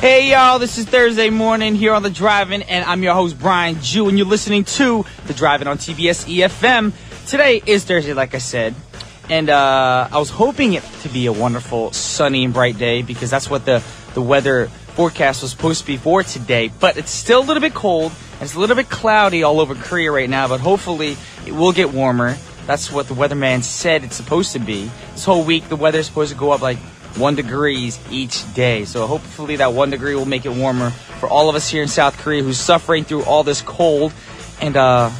Hey y'all, this is Thursday morning here on The Drive-In, and I'm your host Brian Jew, and you're listening to The Drive-In on TBS efm. Today is Thursday, like I said, and I was hoping it to be a wonderful, sunny and bright day because that's what the weather forecast was supposed to be for today. But it's still a little bit cold, and it's a little bit cloudy all over Korea right now, but hopefully it will get warmer. That's what the weatherman said it's supposed to be. This whole week, the weather is supposed to go up like 1 degree each day. So hopefully that 1 degree will make it warmer for all of us here in South Korea who's suffering through all this cold. And I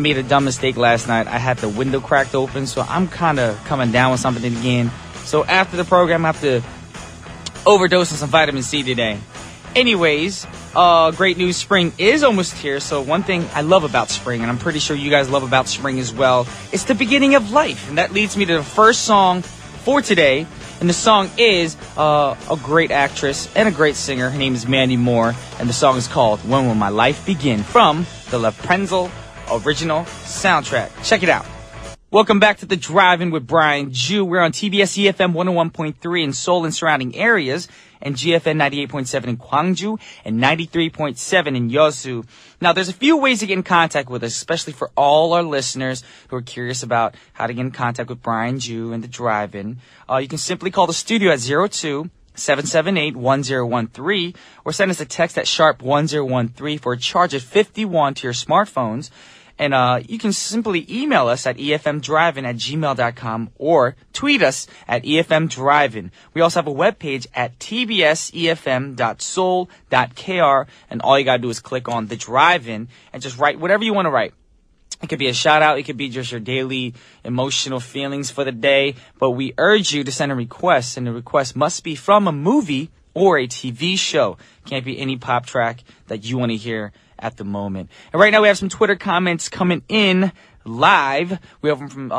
made a dumb mistake last night. I had the window cracked open, so I'm kind of coming down with something again. So after the program, I have to overdose on some vitamin C today. Anyways, great news. Spring is almost here. So one thing I love about spring, and I'm pretty sure you guys love about spring as well, it's the beginning of life. And that leads me to the first song for today. And the song is a great actress and a great singer. Her name is Mandy Moore. And the song is called When Will My Life Begin from the Rapunzel original soundtrack. Check it out. Welcome back to The Drive-In with Brian Jew. We're on TBS efm 101.3 in Seoul and surrounding areas, and GFN 98.7 in Gwangju, and 93.7 in Yeosu. Now, there's a few ways to get in contact with us, especially for all our listeners who are curious about how to get in contact with Brian Jew and The Drive-In. You can simply call the studio at 02-778-1013 or send us a text at #1013 for a charge of 51 to your smartphones. And you can simply email us at efmdrivein@gmail.com or tweet us at efmdrivein. We also have a webpage at tbsefm.soul.kr, and all you got to do is click on The Drive-In and just write whatever you want to write. It could be a shout-out. It could be just your daily emotional feelings for the day. But we urge you to send a request, and the request must be from a movie or a TV show. Can't be any pop track that you want to hear at the moment. And right now we have some Twitter comments coming in live. We have them from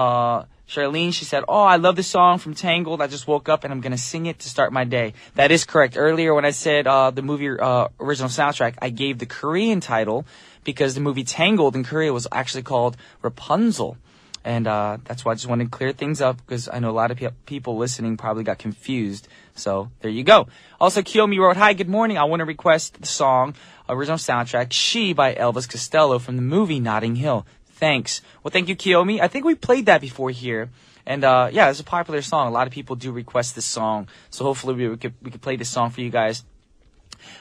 Charlene. She said, "Oh, I love the song from Tangled. I just woke up and I'm going to sing it to start my day." That is correct. Earlier when I said the movie original soundtrack, I gave the Korean title because the movie Tangled in Korea was actually called Rapunzel. And that's why I just wanted to clear things up because I know a lot of people listening probably got confused. So there you go. Also, Kiyomi wrote, "Hi, good morning. I want to request the song original soundtrack She by Elvis Costello from the movie Notting Hill." Thanks. Well, thank you, Kiyomi. I think we played that before here. And yeah, it's a popular song. A lot of people do request this song. So hopefully we could play this song for you guys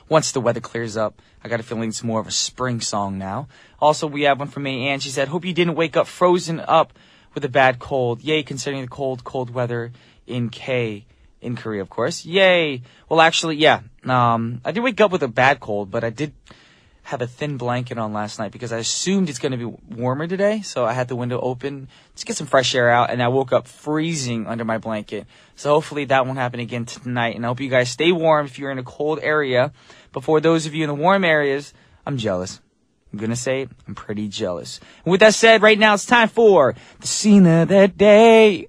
once the weather clears up. I got a feeling it's more of a spring song now. Also, we have one from May Ann. She said, "Hope you didn't wake up frozen up with a bad cold. Yay, considering the cold weather in Korea, of course. Yay." Well, actually, yeah. I did wake up with a bad cold, but I did have a thin blanket on last night because I assumed it's going to be warmer today. So I had the window open to get some fresh air out, and I woke up freezing under my blanket. So hopefully that won't happen again tonight. And I hope you guys stay warm if you're in a cold area. But for those of you in the warm areas, I'm jealous. I'm going to say it. I'm pretty jealous. And with that said, right now it's time for the scene of the day.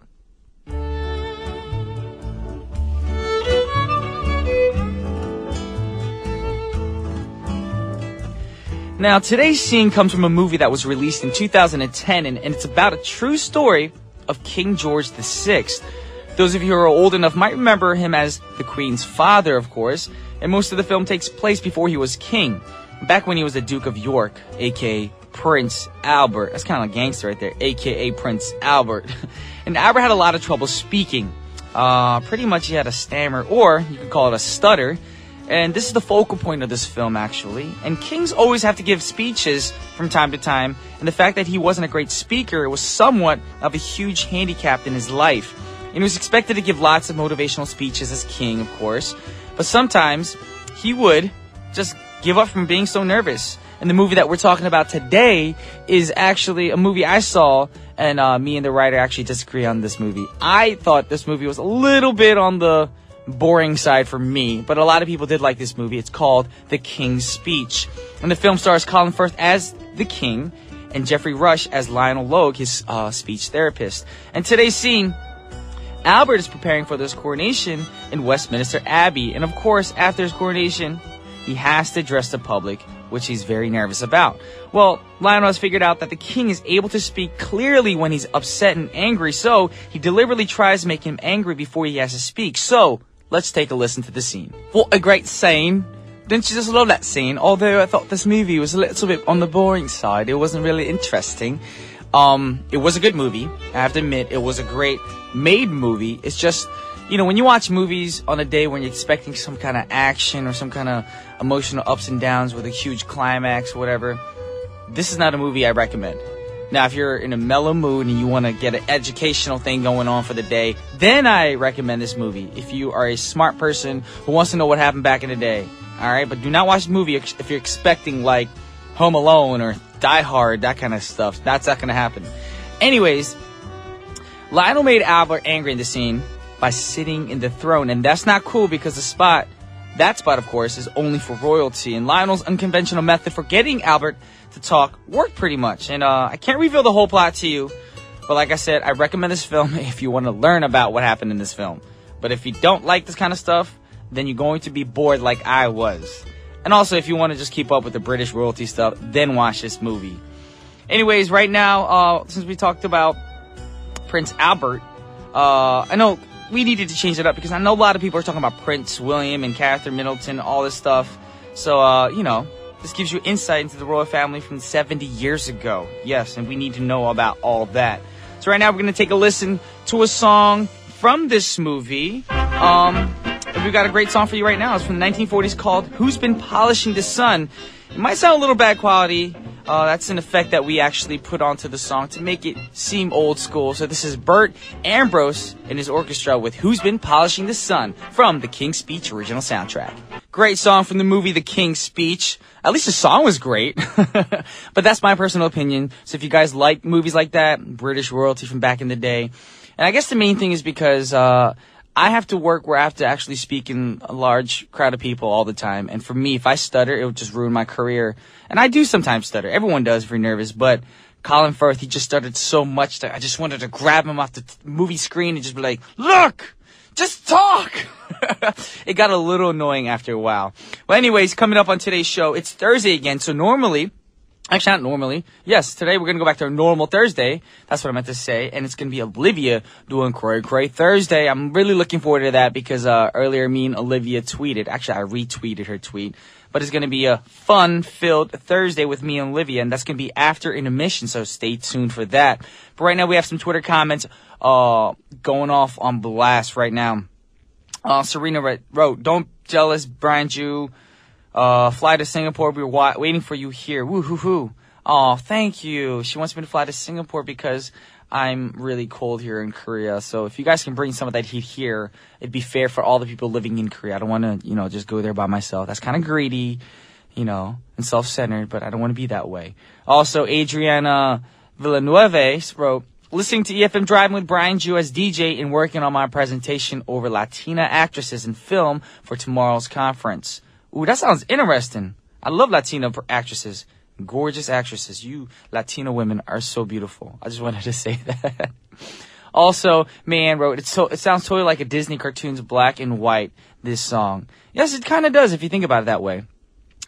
Now, today's scene comes from a movie that was released in 2010, and it's about a true story of King George VI. Those of you who are old enough might remember him as the Queen's father, of course, and most of the film takes place before he was king, back when he was the Duke of York, a.k.a. Prince Albert. That's kind of a gangster right there, a.k.a. Prince Albert. And Albert had a lot of trouble speaking. Pretty much he had a stammer, or you could call it a stutter. And this is the focal point of this film, actually. And kings always have to give speeches from time to time. And the fact that he wasn't a great speaker was somewhat of a huge handicap in his life. And he was expected to give lots of motivational speeches as king, of course. But sometimes he would just give up from being so nervous. And the movie that we're talking about today is actually a movie I saw. And me and the writer actually disagree on this movie. I thought this movie was a little bit on the boring side for me, but a lot of people did like this movie. It's called The King's Speech, and the film stars Colin Firth as the king and Jeffrey Rush as Lionel Logue, his speech therapist. And today's scene, Albert is preparing for this coronation in Westminster Abbey, and of course, after his coronation, he has to address the public, which he's very nervous about. Well, Lionel has figured out that the king is able to speak clearly when he's upset and angry, so he deliberately tries to make him angry before he has to speak. So let's take a listen to the scene. What a great scene. Didn't you just love that scene? Although I thought this movie was a little bit on the boring side. It wasn't really interesting. It was a good movie. I have to admit, it was a great made movie. It's just, when you watch movies on a day when you're expecting some kind of action or some kind of emotional ups and downs with a huge climax or whatever, this is not a movie I recommend. Now, if you're in a mellow mood and you want to get an educational thing going on for the day, then I recommend this movie. If you are a smart person who wants to know what happened back in the day, all right? But do not watch the movie if you're expecting, like, Home Alone or Die Hard, that kind of stuff. That's not going to happen. Anyways, Lionel made Albert angry in the scene by sitting in the throne, and that's not cool because that spot, of course, is only for royalty, and Lionel's unconventional method for getting Albert to talk worked pretty much. And I can't reveal the whole plot to you, but like I said, I recommend this film if you want to learn about what happened in this film. But if you don't like this kind of stuff, then you're going to be bored like I was. And also, if you want to just keep up with the British royalty stuff, then watch this movie. Anyways, right now, since we talked about Prince Albert, I know we needed to change it up because I know a lot of people are talking about Prince William and Catherine Middleton, all this stuff. So, this gives you insight into the royal family from 70 years ago. Yes, and we need to know about all of that. So right now, we're going to take a listen to a song from this movie. We've got a great song for you right now. It's from the 1940s called Who's Been Polishing the Sun. It might sound a little bad quality. That's an effect that we actually put onto the song to make it seem old school. So this is Bert Ambrose and his orchestra with Who's Been Polishing the Sun from the King's Speech original soundtrack. Great song from the movie The King's Speech. At least the song was great. But that's my personal opinion. So if you guys like movies like that, British royalty from back in the day. And I guess the main thing is because I have to work where I have to actually speak in a large crowd of people all the time. And for me, if I stutter, it would just ruin my career. And I do sometimes stutter. Everyone does if you're nervous. But Colin Firth, he just stuttered so much that I just wanted to grab him off the movie screen and just be like, look, just talk. It got a little annoying after a while. Well, anyways, coming up on today's show, it's Thursday again. So normally, actually, not normally. Yes, today we're going to go back to our normal Thursday. That's what I meant to say. And it's going to be Olivia doing Cray Cray Thursday. I'm really looking forward to that because earlier me and Olivia tweeted. Actually, I retweeted her tweet. But it's going to be a fun-filled Thursday with me and Olivia. And that's going to be after intermission, so stay tuned for that. But right now we have some Twitter comments going off on blast right now. Serena wrote, don't jealous, Brian Jew. Fly to Singapore. We were waiting for you here. Woo hoo hoo. Oh, thank you. She wants me to fly to Singapore because I'm really cold here in Korea. So if you guys can bring some of that heat here, it'd be fair for all the people living in Korea. I don't want to, just go there by myself. That's kind of greedy, and self-centered, but I don't want to be that way. Also, Adriana Villanueva wrote, listening to EFM Driving with Brian Jew as DJ and working on my presentation over Latina actresses in film for tomorrow's conference. Ooh, that sounds interesting. I love Latino actresses. Gorgeous actresses. You Latino women are so beautiful. I just wanted to say that. Also, Mayanne wrote, it sounds totally like a Disney cartoon's black and white, this song. Yes, it kind of does if you think about it that way.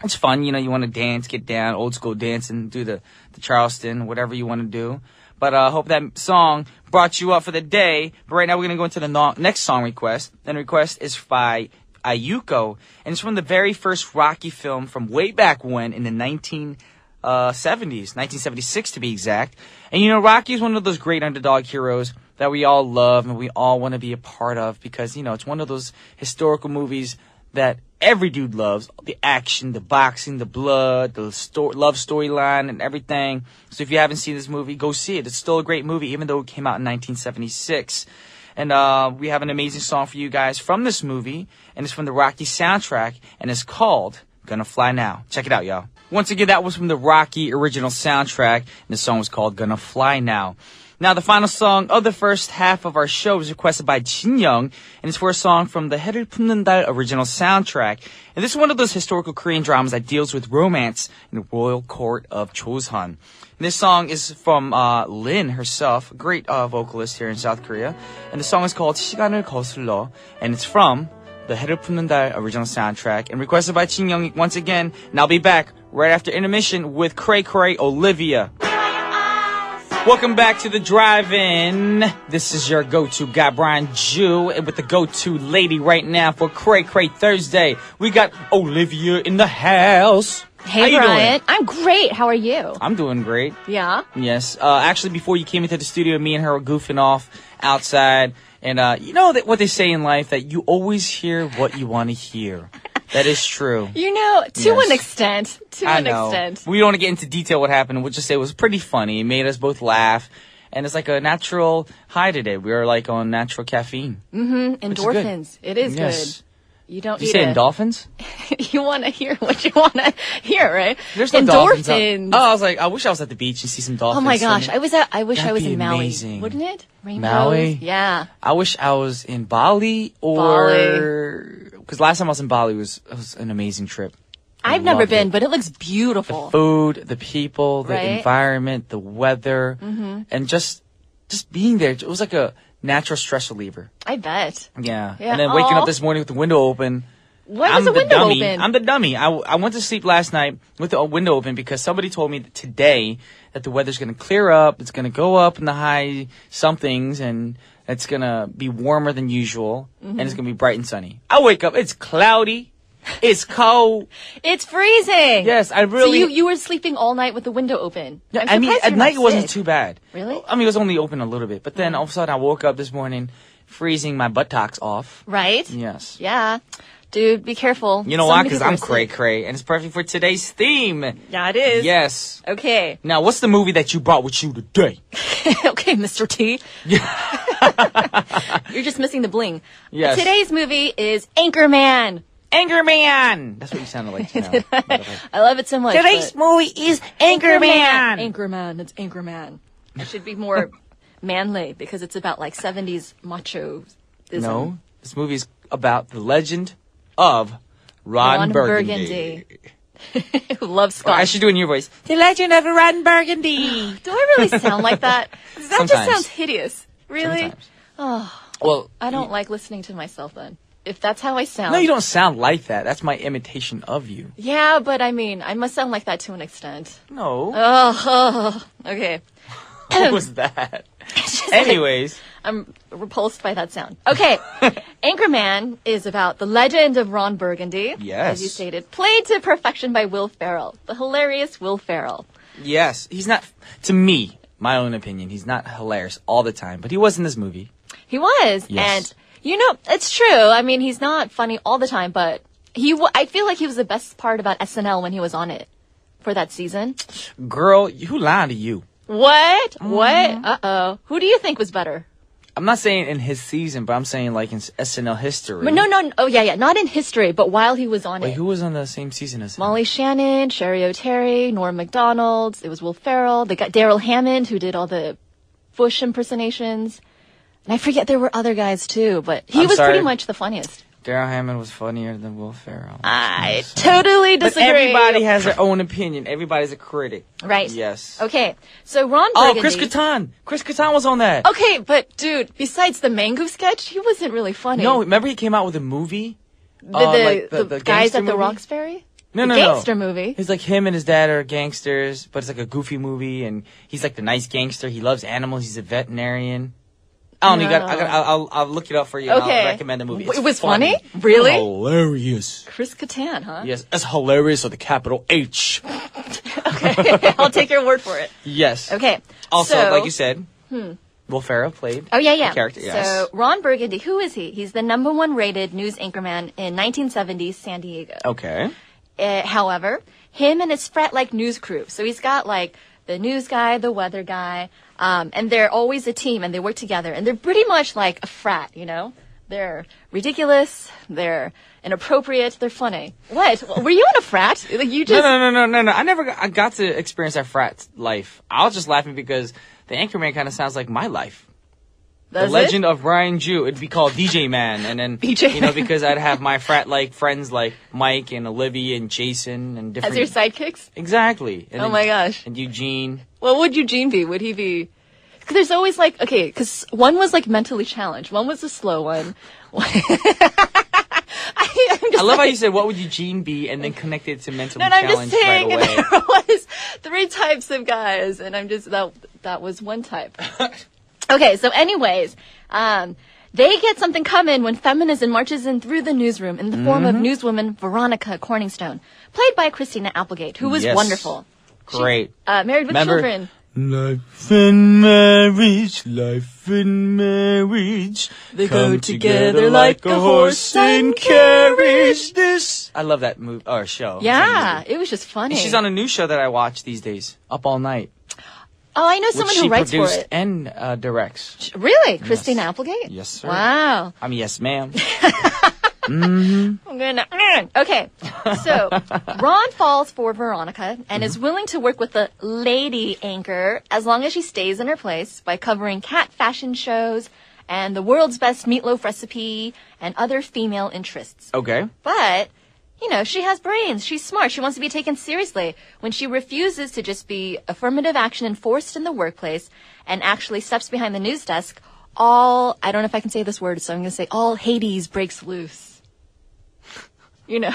It's fun, you want to dance, get down, old school dance, and do the Charleston, whatever you want to do. But I hope that song brought you up for the day. But right now we're going to go into the next song request. And the request is by Ayuko, and it's from the very first Rocky film from way back when in the 1970s, 1976 to be exact. And Rocky is one of those great underdog heroes that we all love and we all want to be a part of because, it's one of those historical movies that every dude loves. The action, the boxing, the blood, the love storyline and everything. So if you haven't seen this movie, go see it. It's still a great movie even though it came out in 1976. And we have an amazing song for you guys from this movie, and it's from the Rocky soundtrack, and it's called Gonna Fly Now. Check it out, y'all. Once again, that was from the Rocky original soundtrack, and the song was called Gonna Fly Now. Now, the final song of the first half of our show was requested by Jin Young, and it's for a song from the 해를 품는 달 original soundtrack. And this is one of those historical Korean dramas that deals with romance in the royal court of Joseon. And this song is from Lin herself, a great vocalist here in South Korea. And the song is called 시간을 거슬러, and it's from the 해를 품는 달 original soundtrack, and requested by Jin Young once again. And I'll be back right after intermission with Cray Cray Olivia. Welcome back to the drive-in. This is your go-to guy, Brian Jew, and with the go-to lady right now for Cray Cray Thursday. We got Olivia in the house. Hey, How you Brian. doing? I'm great. How are you? I'm doing great. Yeah? Yes. Actually, before you came into the studio, me and her were goofing off outside. And you know that what they say in life, that you always hear what you want to hear. That is true. You know, to Yes. an extent. I know. We don't want to get into detail what happened. We'll just say it was pretty funny. It made us both laugh. And it's like a natural high today. We are like on natural caffeine. Mm-hmm. Endorphins. It is Yes. good. You don't Did you say endorphins? You want to hear what you want to hear, right? There's no dolphins out. Endorphins. Oh, I was like, I wish I was at the beach and see some dolphins. Oh my gosh. I wish I was That'd be in Maui. amazing. Wouldn't it? Rainbows. Maui? Yeah. I wish I was in Bali or... Because last time I was in Bali, it was an amazing trip. I've never loved been, it. but it looks beautiful. Food, the people, the Right? environment, the weather, and just being there. It was like a natural stress reliever. I bet. Yeah. Yeah. And then waking Aw. up this morning with the window open. Why was the window dummy. open? I'm the dummy. I went to sleep last night with the window open because somebody told me that today that the weather's going to clear up. It's going to go up in the high somethings, and it's going to be warmer than usual, and it's going to be bright and sunny. I wake up. It's cloudy. It's cold. It's freezing. Yes, I really... So you were sleeping all night with the window open. Yeah, I'm I mean, surprised at you're night not it wasn't sick. too bad. Really? I mean, it was only open a little bit. But then all of a sudden I woke up this morning freezing my buttocks off. Right? Yes. Yeah. Dude, be careful. You know So why? many Because people I'm are sick. cray-cray, and it's perfect for today's theme. Yeah, it is. Yes. Okay. Now, what's the movie that you brought with you today? Okay, Mr. T. You're just missing the bling. Yes. Today's movie is Anchorman. Anchorman! That's what you sounded like now. by the way. I love it so much. Today's but- movie is Anchorman! Anchorman. It's Anchorman. It should be more manly because it's about like 70s macho. No, this movie is about the legend of Ron Burgundy. Love Or Scott. I should do it in your voice. The legend of Ron Burgundy. Do I really sound like that? That just Sometimes. sounds hideous. Really? Sometimes. Well, I don't like listening to myself then. If that's how I sound. no, you don't sound like that. That's my imitation of you. Yeah, but I mean, I must sound like that to an extent. No. Okay. What was that? Just like- Anyways. I'm repulsed by that sound. Okay. Anchorman is about the legend of Ron Burgundy. Yes. As you stated. Played to perfection by Will Ferrell. The hilarious Will Ferrell. Yes. He's not, to me, my own opinion, he's not hilarious all the time, but he was in this movie. He was. Yes. And, you know, it's true. I mean, he's not funny all the time, but I feel like he was the best part about SNL when he was on it for that season. Girl, who lied to you? What? Mm-hmm. What? Uh-oh. Who do you think was better? I'm not saying in his season, but I'm saying like in SNL history. But no. Oh, yeah. Not in history, but while he was on Wait, it. who was on the same season as him? Molly Shannon, Sherry O'Terry, Norm Macdonald. It was Will Ferrell. They got Daryl Hammond, who did all the Bush impersonations. And I forget there were other guys too, but he I'm was sorry. pretty much the funniest. Daryl Hammond was funnier than Will Ferrell. I totally But disagree. everybody has their own opinion. Everybody's a critic. Right. Yes. Okay. So Ron Oh, Burgundy. Chris Kattan. Chris Kattan was on that. Okay, but dude, besides the Mango sketch, he wasn't really funny. No, remember he came out with a movie? the like the the guys gangster at the movie? Roxbury. No, the no, gangster no. movie. It's like him and his dad are gangsters, but it's like a goofy movie, and he's like the nice gangster. He loves animals. He's a veterinarian. I don't know. No. I'll look it up for you. And Okay. I'll recommend the movie. It's It was funny. funny? Really? Hilarious. Chris Kattan, huh? Yes, it's hilarious with a capital H. Okay, I'll take your word for it. Yes. Okay. Also, so, like you said, Will Ferrell played. Oh, yeah. the character. Yes. So, Ron Burgundy, who is he? He's the #1 rated news anchorman in 1970s San Diego. Okay. However, him and his frat-like news crew. So he's got like the news guy, the weather guy, and they're always a team and they work together. And they're pretty much like a frat, you know? They're ridiculous, they're inappropriate, they're funny. What? Were you in a frat? Like you just... No. I never got to experience that frat life. I was just laughing because the Anchorman kind of sounds like my life. Does The Legend of Brian Jew. It'd be called DJ Man, and then DJ you know, because I'd have my frat-like friends like Mike and Olivia and Jason and different. As your sidekicks? Exactly. And Oh then- my gosh. And Eugene. What would Eugene be? Would he be... Because there's always like... Okay, because one was like mentally challenged. One was the slow one. I love how you said, "What would Eugene be?" and then connected to mentally No, I'm just challenged saying right away. there was 3 types of guys, and I'm just... that was one type. Okay, so anyways, they get something coming when feminism marches in through the newsroom in the form of newswoman Veronica Corningstone, played by Christina Applegate, who was wonderful. Great. She's, Married with Children. Life in marriage, life in marriage. They go together like a horse and carriage. I love that movie or show. Yeah, it was just funny. And she's on a new show that I watch these days, Up All Night. Oh, I know someone who writes for it. She produced and directs. Really? Christina Applegate? Yes, sir. Wow. I mean, yes, ma'am. I'm gonna. Okay, so Ron falls for Veronica and is willing to work with the lady anchor as long as she stays in her place by covering cat fashion shows and the world's best meatloaf recipe and other female interests. Okay. But, you know, she has brains. She's smart. She wants to be taken seriously. When she refuses to just be affirmative action enforced in the workplace and actually steps behind the news desk, I don't know if I can say this word, so I'm going to say all Hades breaks loose. You know,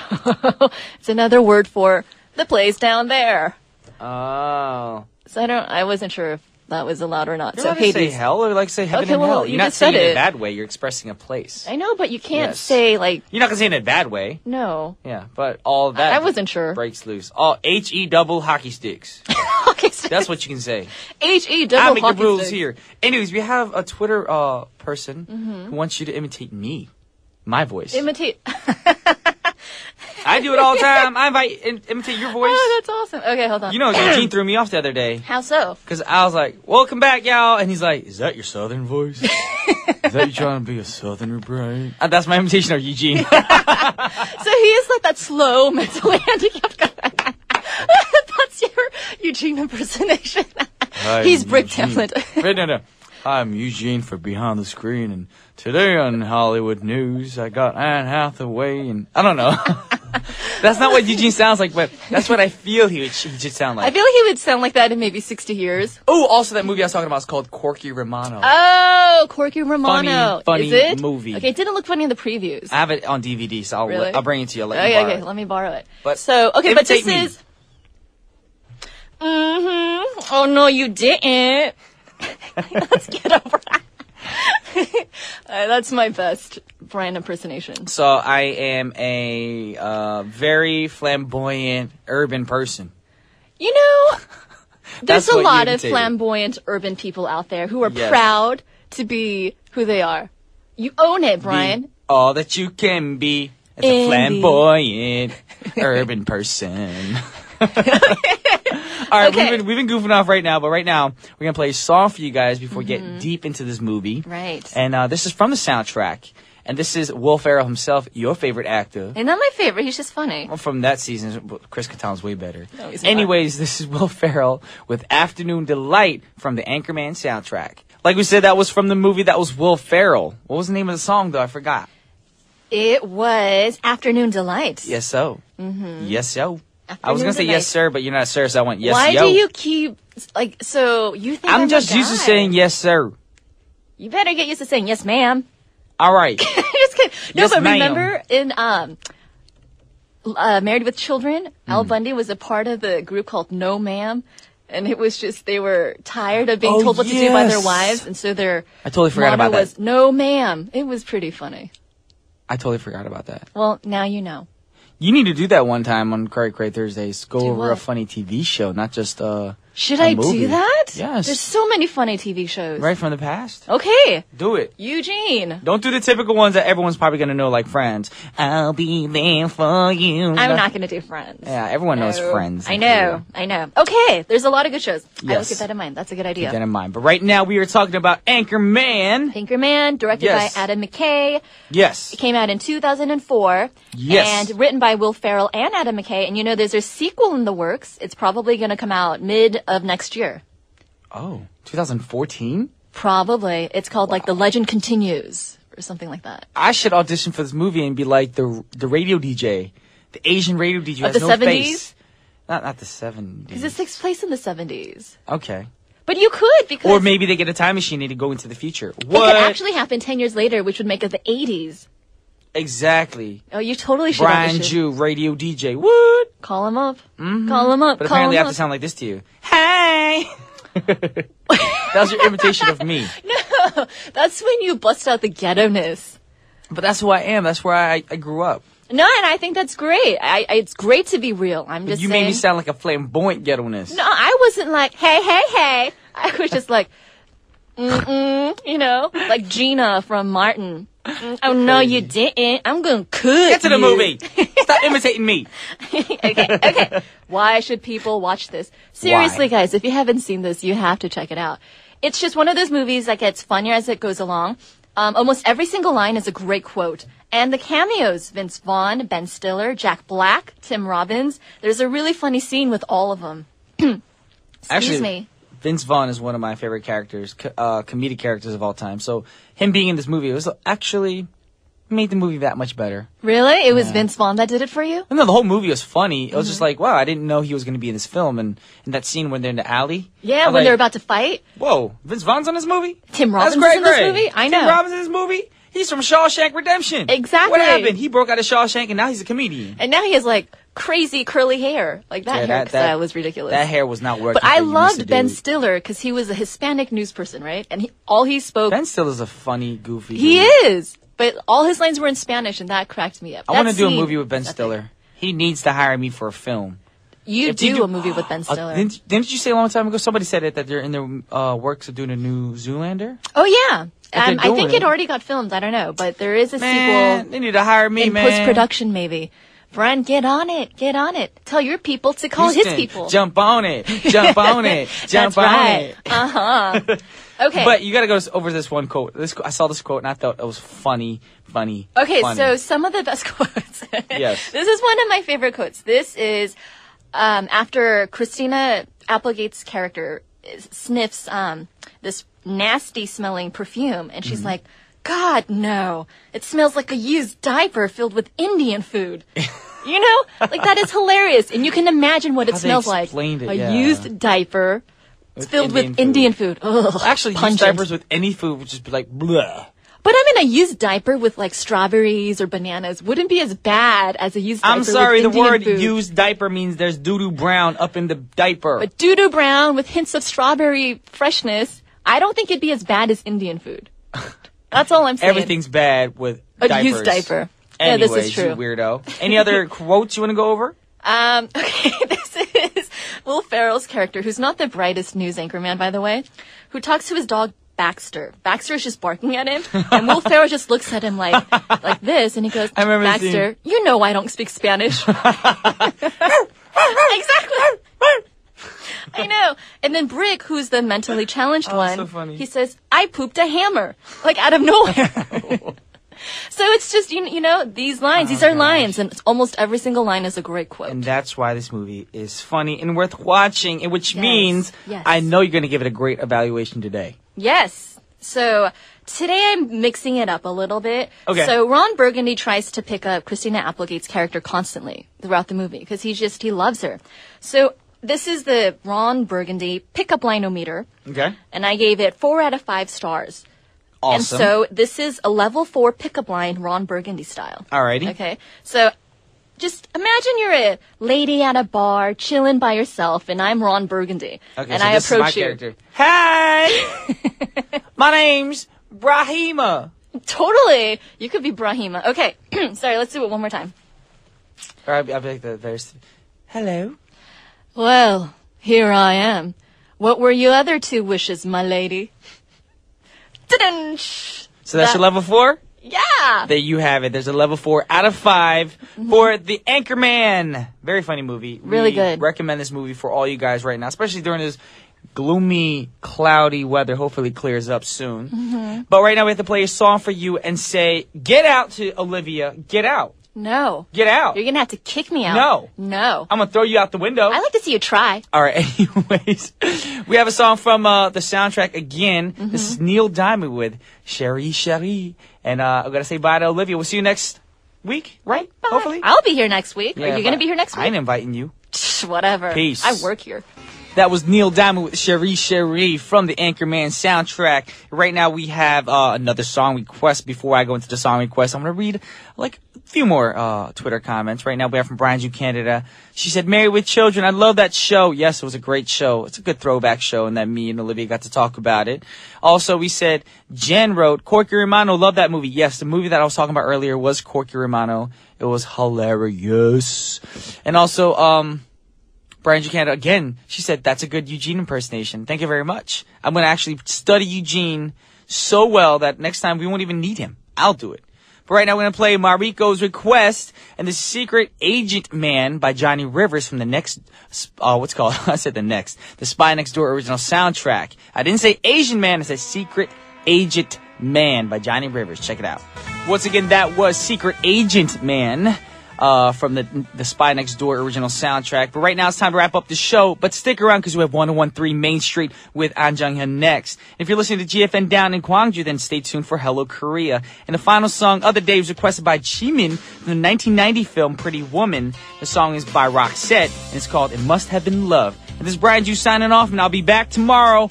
it's another word for the place down there. Oh. So I wasn't sure if that was allowed or not. You're so allowed Hades. to say hell or like say heaven Okay, and well, hell. you You're not just said saying it in it. a bad way. You're expressing a place. I know, but you can't Yes. say like. You're not going to say it in a bad way. No. Yeah, but all that I wasn't sure. breaks loose. All HE double hockey sticks. Hockey sticks. That's what you can say. HE I double make hockey the rules sticks. here. Anyways, we have a Twitter person who wants you to imitate me. My voice. Imitate. I do it all the time. I imitate your voice. Oh, that's awesome. Okay, hold on. You know, Eugene threw me off the other day. How so? Because I was like, welcome back, y'all. And he's like, is that your southern voice? Is that you trying to be a southerner, Brian? That's my imitation of Eugene. So he is like that slow mentally handicapped guy. That's your Eugene impersonation. He's Brick Template. Wait, no. I'm Eugene for Behind the Screen, and today on Hollywood News, I got Anne Hathaway, and I don't know. That's not what Eugene sounds like, but that's what I feel he should sound like. I feel like he would sound like that in maybe 60 years. Oh, also that movie I was talking about is called Corky Romano. Oh, Corky Romano. Funny is it? movie. Okay, it didn't look funny in the previews. I have it on DVD, so Really? I'll bring it to you. I'll let you borrow Okay, it. let me borrow it. But so, okay, but this imitate me. is... Oh, no, you didn't. Let's get over it. That's my best Brian impersonation. So I am a very flamboyant urban person. You know, there's That's a what you lot of imitated. flamboyant urban people out there who are Yes. proud to be who they are. You own it, Brian. Be all that you can be as a Indeed. flamboyant urban person. All right, Okay. we've been goofing off right now, but right now we're gonna play a song for you guys before we get deep into this movie. Right. And this is from the soundtrack, and this is Will Ferrell himself, your favorite actor. And not my favorite. He's just funny. Well, from that season, Chris Kattan's way better. No, he's not. Anyways, this is Will Ferrell with Afternoon Delight from the Anchorman soundtrack. Like we said, that was from the movie that was Will Ferrell. What was the name of the song, though? I forgot. It was Afternoon Delight. Yes, so. Yes, yo. I was Afternoon going to say Delight. yes, sir, but you're not sir, so I went yes, Why yo. do you keep, like, so you think I'm a just used to guy. saying yes, sir. You better get used to saying yes, ma'am. All right. Just kidding. No, Yes, but ma'am. remember in Married with Children, Al Bundy was a part of the group called No Ma'am, and it was just they were tired of being Oh, told what to do by their yes. wives, and so their I totally forgot motto about that. was No Ma'am. It was pretty funny. I totally forgot about that. Well, now you know. You need to do that one time on Cray Cray Thursdays. Go Do over a what? funny TV show, not just Should a I movie. do that? Yes. There's so many funny TV shows. right from the past. Okay, Do it. Eugene. Don't do the typical ones that everyone's probably going to know, like Friends. I'll be there for you. I'm not going to do Friends. Yeah, everyone knows No. Friends. I know. Okay, there's a lot of good shows. I will Yes. keep that in mind. That's a good idea. Keep that in mind. But right now we are talking about Anchorman. Anchorman, directed Yes. by Adam McKay. Yes. It came out in 2004. Yes. And written by Will Ferrell and Adam McKay. And you know, there's a sequel in the works. It's probably going to come out mid of next year. Oh, 2014? Probably. It's called like The Legend Continues or something like that. I should audition for this movie and be like the radio DJ. The Asian radio DJ who Of has the no 70s? face. Not the 70s. Because it takes place in the 70s. Okay. But you could because Or maybe they get a time machine and they go into the future. it What? could actually happen 10 years later, which would make it the 80s. Exactly. Oh, you totally should Brian audition. Jew, radio DJ. What? Call him up. Call him up. But Call apparently I him have to up. sound like this to you. Hey! That was your imitation of me. No, that's when you bust out the ghetto-ness. But that's who I am. That's where I grew up. No, and I think that's great. It's great to be real. I'm just You saying. made me sound like a flamboyant ghetto-ness. No, I wasn't like, hey, hey, hey. I was just like, you know, like Gina from Martin. Oh, no, you didn't. I'm going to cook Get to the you. movie. Stop imitating me. Okay. Why should people watch this? Seriously, Why? guys, if you haven't seen this, you have to check it out. It's just one of those movies that gets funnier as it goes along. Almost every single line is a great quote. And the cameos, Vince Vaughn, Ben Stiller, Jack Black, Tim Robbins. There's a really funny scene with all of them. Excuse me. Vince Vaughn is one of my favorite characters, comedic characters of all time. So him being in this movie, it was actually made the movie that much better. Really? It was Vince Vaughn that did it for you? No, the whole movie was funny. It was just like, wow, I didn't know he was going to be in this film. And in that scene when they're in the alley. Yeah, when they're about to fight. Whoa, Vince Vaughn's in this movie? Tim Robbins That's is in this movie? I know. Tim Robbins in this movie? He's from Shawshank Redemption. Exactly. What happened? He broke out of Shawshank and now he's a comedian. And now he has like crazy curly hair. Like that hairstyle was ridiculous. That hair was not working. But I loved Ben Stiller because he was a Hispanic news person, right? And all he spoke. Ben Stiller's a funny, goofy He dude. is. But all his lines were in Spanish and that cracked me up. I want to do a movie with Ben Stiller. He needs to hire me for a film. You do a movie with Ben Stiller. Didn't you say a long time ago, somebody said it, that they're in the works of doing a new Zoolander? Oh, yeah. I think doing it already got filmed. I don't know. But there is a Man, sequel they need to hire me, in man. post-production, maybe. Brian, get on it. Get on it. Tell your people to call Houston, his people. Jump on it. Jump on it. Jump That's on right. it. Uh-huh. Okay. But you got to go over this one quote. I saw this quote and I thought it was funny. Okay, so some of the best quotes. Yes. This is one of my favorite quotes. This is after Christina Applegate's character sniffs this nasty-smelling perfume, and she's like, God, no. It smells like a used diaper filled with Indian food. You know? Like, that is hilarious. And you can imagine what it smells like. A used diaper filled with Indian food. Ugh, actually, used diapers with any food would just be like, blah. But I mean, a used diaper with like strawberries or bananas wouldn't be as bad as a used diaper with Indian food. I'm sorry, the word used diaper means there's doo-doo brown up in the diaper. But doo-doo brown with hints of strawberry freshness, I don't think it'd be as bad as Indian food. That's all I'm saying. Everything's bad with diapers. A used diaper. Anyways, yeah, this is true. You weirdo. Any other quotes you want to go over? Okay, this is Will Ferrell's character, who's not the brightest news anchorman, by the way, who talks to his dog Baxter. Baxter is just barking at him, and Will Ferrell just looks at him like this, and he goes, Baxter, you know I don't speak Spanish. Exactly. I know. And then Brick, who's the mentally challenged one, so funny. He says, I pooped a hammer, like out of nowhere. So it's just, you know, these lines, these are lines, and almost every single line is a great quote. And that's why this movie is funny and worth watching, which means I know you're going to give it a great evaluation today. Yes. So today I'm mixing it up a little bit. Okay. So Ron Burgundy tries to pick up Christina Applegate's character constantly throughout the movie because he loves her. So this is the Ron Burgundy pickup line-o-meter. Okay. And I gave it 4 out of 5 stars. Awesome. And so this is a level 4 pickup line Ron Burgundy style. Alrighty. Okay. So just imagine you're a lady at a bar chilling by yourself, and I'm Ron Burgundy. Okay, and so I this approach is my you. character. Hey! My name's Brahima. Totally. You could be Brahima. Okay. Sorry, let's do it one more time. Or I'll be like the verse. Hello. Well, here I am. What were your other 2 wishes, my lady? Ta-da! So that's your level 4? Yeah. There you have it. There's a level 4 out of 5 for The Anchorman. Very funny movie. Really good. Recommend this movie for all you guys right now, especially during this gloomy, cloudy weather. Hopefully it clears up soon. But right now we have to play a song for you and say, get out to Olivia. Get out. No. Get out. You're going to have to kick me out. No. I'm going to throw you out the window. I'd like to see you try. All right. Anyways, we have a song from the soundtrack again. This is Neil Diamond with Cherie Cherie. And I'm going to say bye to Olivia. We'll see you next week, right? Bye. Hopefully. I'll be here next week. Yeah, Are you going to be here next week? I ain't inviting you. Whatever. Peace. I work here. That was Neil Diamond with Cherie Cherie from the Anchorman soundtrack. Right now we have another song request. Before I go into the song request, I'm going to read like a few more Twitter comments. Right now we have from Brian Ju Canada. She said, Married with Children, I love that show. Yes, it was a great show. It's a good throwback show, and that me and Olivia got to talk about it. Also, we said, Jen wrote, Corky Romano, love that movie. Yes, the movie that I was talking about earlier was Corky Romano. It was hilarious. And also, Brian Ju Canada, again, she said, that's a good Eugene impersonation. Thank you very much. I'm going to actually study Eugene so well that next time we won't even need him. I'll do it. But right now we're going to play Mariko's Request and The Secret Agent Man by Johnny Rivers from the next, what's it called? I said the Spy Next Door original soundtrack. I didn't say Asian Man, I said Secret Agent Man by Johnny Rivers. Check it out. Once again, that was Secret Agent Man. From the Spy Next Door original soundtrack. But right now it's time to wrap up the show. But stick around because we have 1013 Main Street with An Jung-hyun next. If you're listening to GFN down in Gwangju, then stay tuned for Hello Korea. And the final song of the day was requested by Jimin from the 1990 film Pretty Woman. The song is by Roxette and it's called It Must Have Been Love. And this is Brian Ju signing off, and I'll be back tomorrow